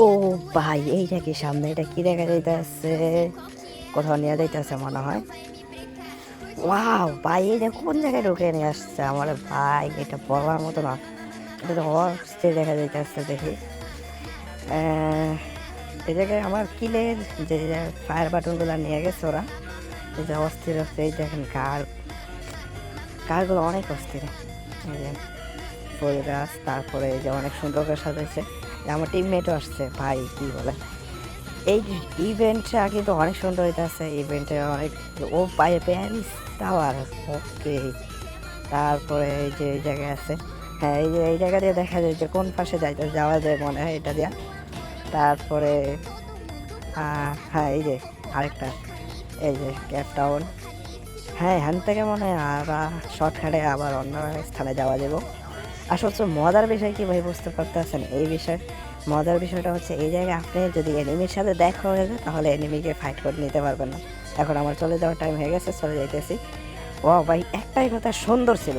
ও ভাই, এইটা কি সামনে? এটা কি দেখা যাইতেছে? কোথাও নিয়ে যাইতেছে মনে হয়। ওয়াও ভাই, এটা কোন জায়গায় ঢুকে নিয়ে আসছে আমার ভাই? এটা বলার মতো না। এটা তো অস্থির দেখা যাইতেছে দেখি। এই জায়গায় আমার কিলের যে ফায়ার বাটনগুলো নিয়ে গেছে ওরা। এই যে অস্থির অস্থির, এই দেখেন কারগুলো অনেক অস্থির। এই যে ফুল গাছ, তারপরে এই যে অনেক সুন্দর করে সাজাইছে। আমার টিমমেটও আসছে ভাই, কি বলে। এই ইভেন্টটা কিন্তু অনেক সুন্দর হইতেছে। ইভেন্টে অনেক ও পায়ে প্যারিস টাওয়ার। ওকে, তারপরে এই যে এই জায়গায় আছে। হ্যাঁ, এই যে এই জায়গা দিয়ে দেখা যায় যে কোন পাশে যাওয়া যায় মনে হয় এটা দিয়া। তারপরে হ্যাঁ, এই যে আরেকটা, এই যে ক্যাপ টাউন। হ্যাঁ, এখান থেকে মনে হয় আর শর্টকাটে আবার অন্য স্থানে যাওয়া যাব। আর সবচেয়ে মজার বিষয় কি ভাই বুঝতে পারতেছেন? এই বিষয় মজার বিষয়টা হচ্ছে এই জায়গায় আপনি যদি এনিমির সাথে দেখা হয়ে যায় তাহলে এনিমিকে ফাইট করে নিতে পারবেন না। এখন আমার চলে যাওয়ার টাইম হয়ে গেছে, চলে যাইতেছি। ও ভাই, একটাই কথা সুন্দর ছিল।